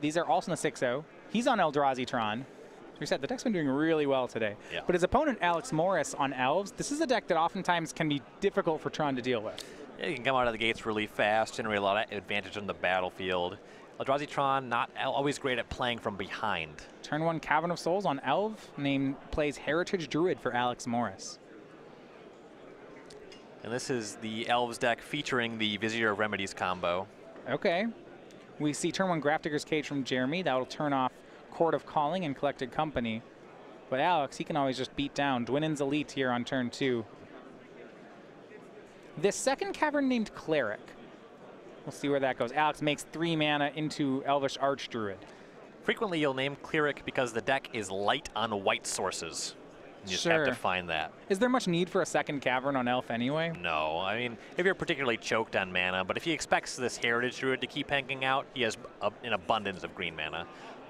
These are also in the 6-0. He's on Eldrazi Tron. We said the deck's been doing really well today. Yeah. But his opponent, Alex Morris, on Elves, this is a deck that oftentimes can be difficult for Tron to deal with. Yeah, you can come out of the gates really fast, generate a lot of advantage on the battlefield. Eldrazi Tron not always great at playing from behind. Turn 1 Cavern of Souls on Elf, plays Heritage Druid for Alex Morris. And this is the Elves deck featuring the Vizier of Remedies combo. Okay. We see turn 1 Grafdigger's Cage from Jeremy. That will turn off Court of Calling and Collected Company. But Alex, he can always just beat down Dwinnen's Elite here on turn 2. This second cavern named Cleric. We'll see where that goes. Alex makes 3 mana into Elvish Archdruid. Frequently you'll name Cleric because the deck is light on white sources. You just have to find that. Is there much need for a second cavern on Elf anyway? No, I mean, if you're particularly choked on mana, but if he expects this Heritage Druid to keep hanging out, he has an abundance of green mana.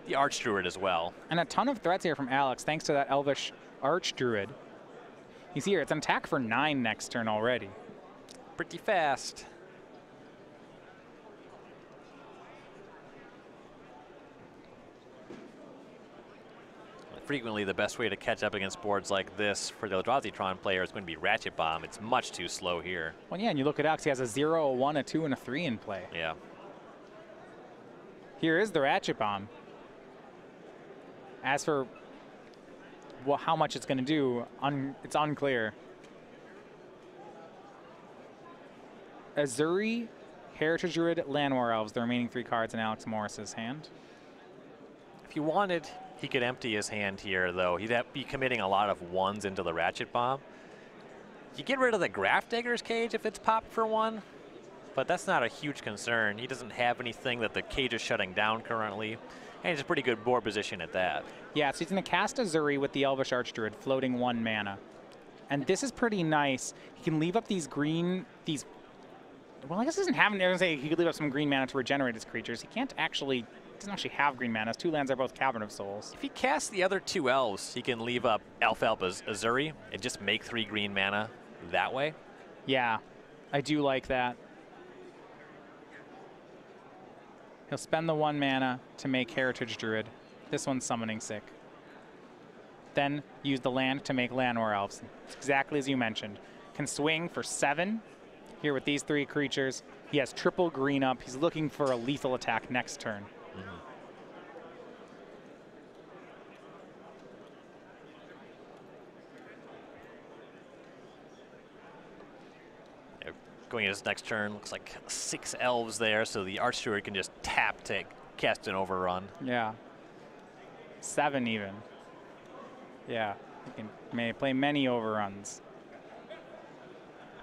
The Archdruid as well. And a ton of threats here from Alex, thanks to that Elvish Archdruid. He's here. It's an attack for 9 next turn already. Pretty fast. Frequently, the best way to catch up against boards like this for the Eldrazi Tron player is going to be Ratchet Bomb. It's much too slow here. Well, yeah, and you look at Alex, he has a 0, a 1, a 2, and a 3 in play. Yeah. Here is the Ratchet Bomb. As for how much it's going to do, it's unclear. Azuri, Heritage Druid, Llanowar Elves, the remaining 3 cards in Alex Morris's hand. If you wanted, he could empty his hand here, though. He'd be committing a lot of 1s into the Ratchet Bomb. You get rid of the Grafdigger's Cage if it's popped for 1, but that's not a huge concern. He doesn't have anything that the cage is shutting down currently, and he's a pretty good board position at that. Yeah, so he's going to cast Azuri with the Elvish Archdruid, floating 1 mana. And this is pretty nice. He can leave up these green, well, I guess he doesn't have, I was going to say he could leave up some green mana to regenerate his creatures. He doesn't actually have green mana. His 2 lands are both Cavern of Souls. If he casts the other 2 elves, he can leave up Alfalfa's Azuri and just make 3 green mana that way. Yeah, I do like that. He'll spend the 1 mana to make Heritage Druid. This one's Summoning Sick. Then use the land to make Llanowar Elves. It's exactly as you mentioned. Can swing for 7. Here with these 3 creatures. He has triple green up. He's looking for a lethal attack next turn. Going into his next turn, looks like 6 elves there, so the Archdruid can just tap to cast an overrun. Yeah. 7 even. Yeah, he may play many overruns.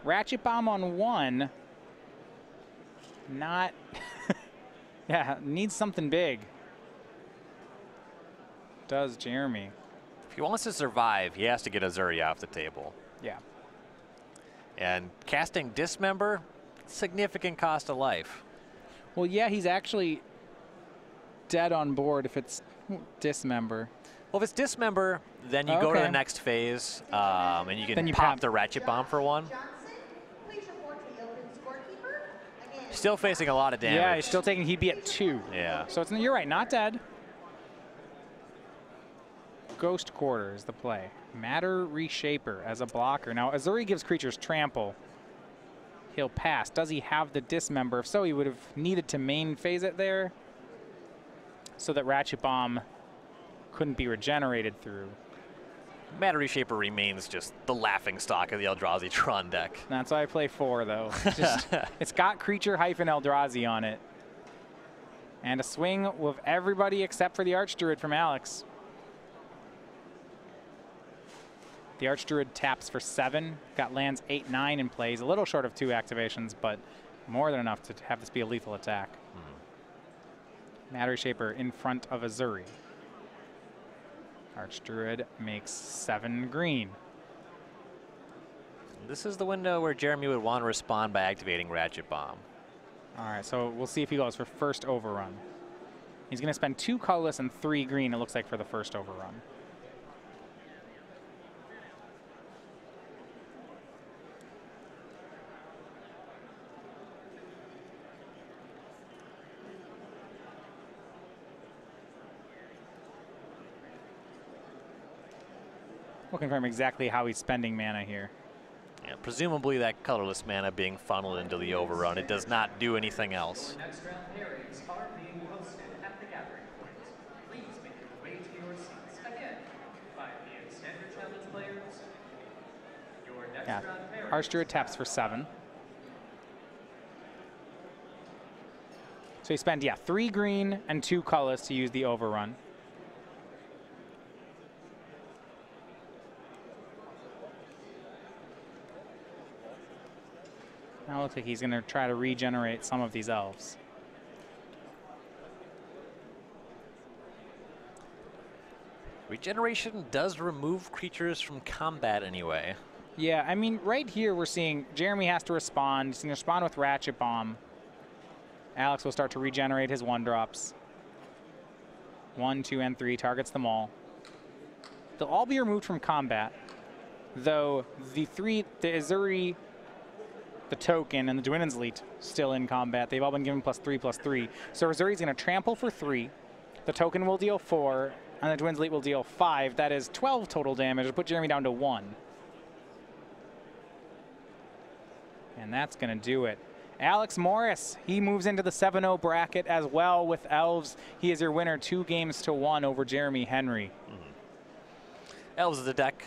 Ratchet Bomb on 1. Not, yeah, needs something big. Does Jeremy. If he wants to survive, he has to get Azuri off the table. Yeah. And casting Dismember, significant cost of life. Well, yeah, he's actually dead on board if it's Dismember. Well, if it's Dismember, then you go to the next phase, and you can pop the Ratchet Bomb for 1. Still facing a lot of damage. Yeah, he's still taking, he'd be at 2. Yeah. So you're right, not dead. Ghost Quarter is the play. Matter Reshaper as a blocker. Now, Azuri gives creatures trample. He'll pass. Does he have the Dismember? If so, he would have needed to main phase it there so that Ratchet Bomb couldn't be regenerated through. Matter Reshaper remains just the laughing stock of the Eldrazi Tron deck. That's why I play 4, though. It's got creature hyphen Eldrazi on it. And a swing with everybody except for the Archdruid from Alex. The Archdruid taps for 7. Got lands 8, 9 in play. He's a little short of 2 activations, but more than enough to have this be a lethal attack. Matter Reshaper in front of Azuri. Archdruid makes 7 green. This is the window where Jeremy would want to respond by activating Ratchet Bomb. All right, so we'll see if he goes for first overrun. He's going to spend 2 colorless and 3 green, it looks like, for the first overrun. We'll confirm exactly how he's spending mana here. Yeah, presumably that colorless mana being funneled into the overrun. It does not do anything else. Next round pairings are being hosted at the gathering point. Please make your way to your seats. Again, 5 PM standard challenge players. Your next Yeah, round pairings. Archdruid taps for 7. So he spent, 3 green and 2 colors to use the overrun. Now it looks like he's going to try to regenerate some of these elves. Regeneration does remove creatures from combat anyway. Yeah, I mean, right here we're seeing Jeremy has to respond. He's going to respond with Ratchet Bomb. Alex will start to regenerate his 1-drops. 1, 2, and 3, targets them all. They'll all be removed from combat, though the Azuri, the token, and the Dwindlen's Elite still in combat. They've all been given +3/+3. So Azuri's going to trample for 3. The token will deal 4, and the Dwindlen's Elite will deal 5. That is 12 total damage to put Jeremy down to 1. And that's going to do it. Alex Morris, he moves into the 7-0 bracket as well with Elves. He is your winner 2 games to 1 over Jeremy Henry. Elves is the deck